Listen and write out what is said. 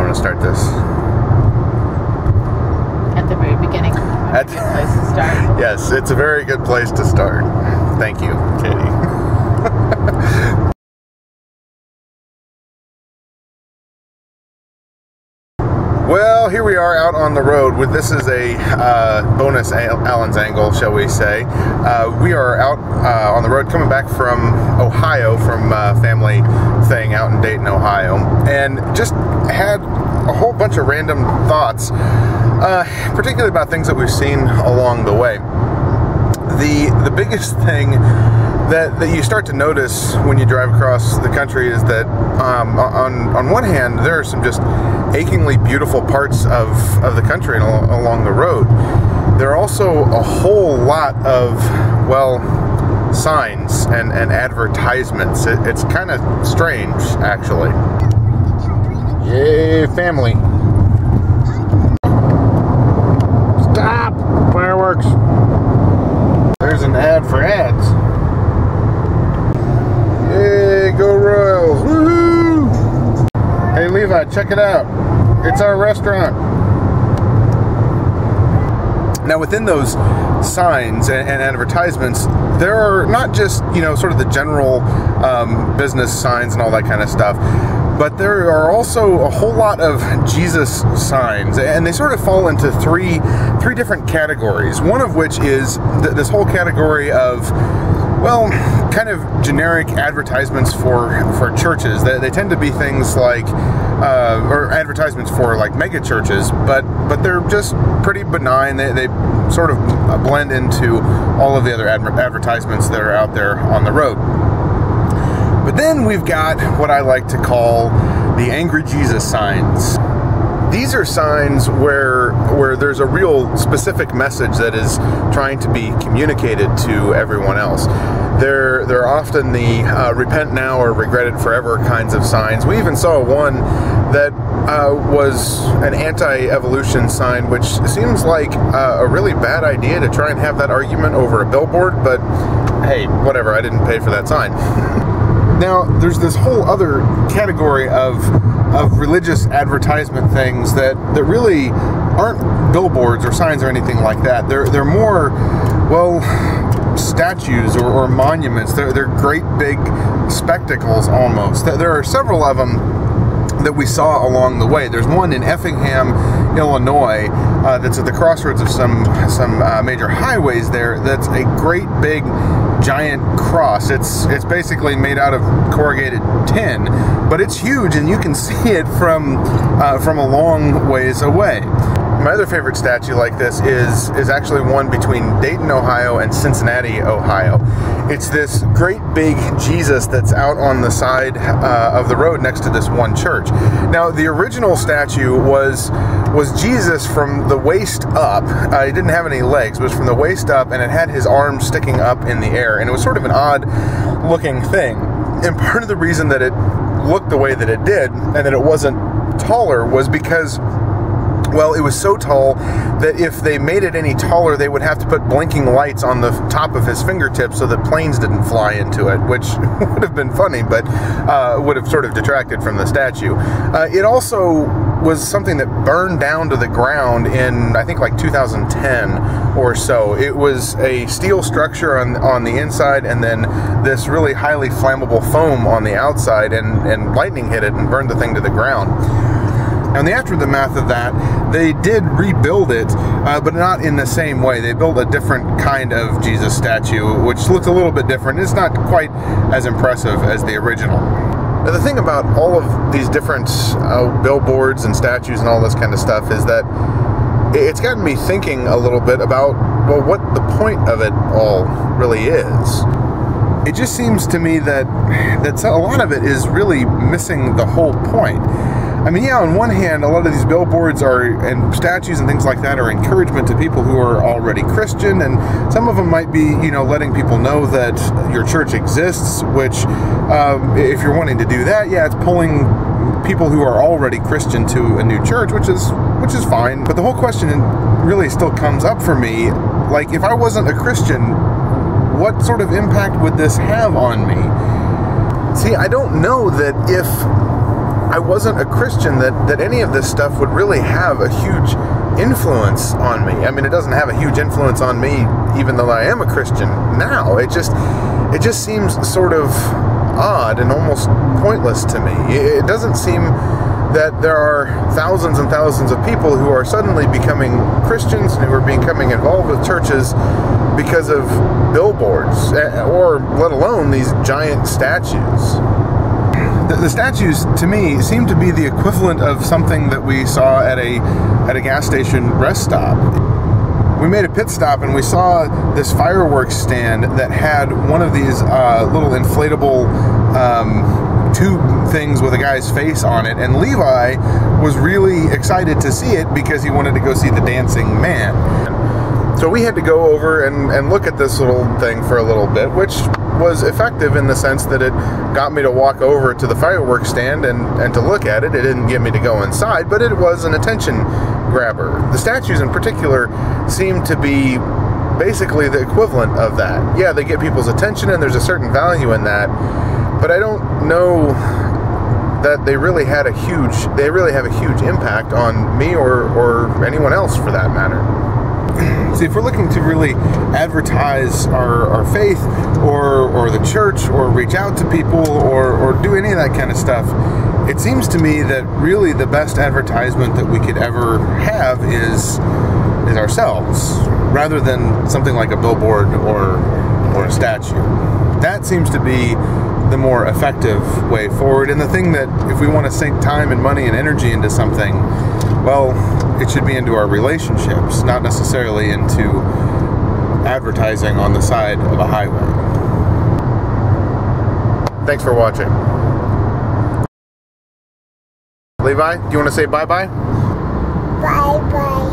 want to start this? At the very beginning. At a good place to start. Yes, it's a very good place to start. Thank you, Katie. Well, here we are out on the road. This is a bonus Allen's angle, shall we say. We are out on the road coming back from Ohio, from family thing out in Dayton, Ohio, and just had a whole bunch of random thoughts, particularly about things that we've seen along the way. The biggest thing that you start to notice when you drive across the country is that on one hand, there are some just achingly beautiful parts of the country along the road. There are also a whole lot of, well, signs and advertisements. It's kind of strange, actually. Yay, family. Stop! Fireworks! There's an ad for ads. Yay, go Royals! Woohoo! Hey Levi, check it out. It's our restaurant. Now within those signs and advertisements, there are not just, sort of the general business signs and all that kind of stuff, but there are also a whole lot of Jesus signs, and they sort of fall into three different categories. One of which is this whole category of, well, kind of generic advertisements for churches. They tend to be things like, or advertisements for like mega churches, but they're just pretty benign. They sort of blend into all of the other advertisements that are out there on the road. But then we've got what I like to call the Angry Jesus signs. These are signs where there's a real specific message that is trying to be communicated to everyone else. They're often the repent now or regret it forever kinds of signs. We even saw one that was an anti-evolution sign, which seems like a really bad idea to try and have that argument over a billboard, but hey, whatever, I didn't pay for that sign. Now, there's this whole other category of religious advertisement things that really aren't billboards or signs or anything like that. They're more, well, statues or monuments. They're great big spectacles almost. There are several of them that we saw along the way. There's one in Effingham, Illinois, that's at the crossroads of some major highways there. That's a great big giant cross. It's basically made out of corrugated tin, but it's huge, and you can see it from a long ways away. My other favorite statue like this is actually one between Dayton, Ohio and Cincinnati, Ohio. It's this great big Jesus that's out on the side of the road next to this one church. Now, the original statue was Jesus from the waist up. He didn't have any legs. It was from the waist up, and it had his arms sticking up in the air, and it was sort of an odd looking thing. And part of the reason that it looked the way that it did and that it wasn't taller was because, well, it was so tall that if they made it any taller, they would have to put blinking lights on the top of his fingertips so that planes didn't fly into it, which would have been funny, but would have sort of detracted from the statue. It also was something that burned down to the ground in, I think, like 2010 or so. It was a steel structure on the inside, and then this really highly flammable foam on the outside, and lightning hit it and burned the thing to the ground. And the aftermath of that, they did rebuild it, but not in the same way. They built a different kind of Jesus statue, which looked a little bit different. It's not quite as impressive as the original. Now, the thing about all of these different billboards and statues and all this kind of stuff is that it's gotten me thinking a little bit about, well, what the point of it all really is. It just seems to me that a lot of it is really missing the whole point. I mean, yeah, on one hand, a lot of these billboards and statues and things like that are encouragement to people who are already Christian, and some of them might be, letting people know that your church exists, which, if you're wanting to do that, yeah, it's pulling people who are already Christian to a new church, which is fine. But the whole question really still comes up for me, like, if I wasn't a Christian, what sort of impact would this have on me? See, I don't know that if I wasn't a Christian, that any of this stuff would really have a huge influence on me. I mean, it doesn't have a huge influence on me even though I am a Christian now. It just seems sort of odd and almost pointless to me. It doesn't seem that there are thousands and thousands of people who are suddenly becoming Christians and who are becoming involved with churches because of billboards, or let alone these giant statues. The statues, to me, seem to be the equivalent of something that we saw at a gas station rest stop. We made a pit stop and we saw this fireworks stand that had one of these little inflatable tube things with a guy's face on it, and Levi was really excited to see it because he wanted to go see the dancing man. So we had to go over and look at this little thing for a little bit, which was effective in the sense that it got me to walk over to the fireworks stand and to look at it. It didn't get me to go inside, but it was an attention grabber. The statues in particular seem to be basically the equivalent of that. Yeah, they get people's attention and there's a certain value in that, but I don't know that they really have a huge impact on me or anyone else for that matter. See, if we're looking to really advertise our faith or the church or reach out to people or do any of that kind of stuff, it seems to me that really the best advertisement that we could ever have is ourselves, rather than something like a billboard or a statue. That seems to be the more effective way forward, and the thing that if we want to sink time and money and energy into something, well, it should be into our relationships, not necessarily into advertising on the side of a highway. Thanks for watching. Levi, do you want to say bye-bye? Bye-bye.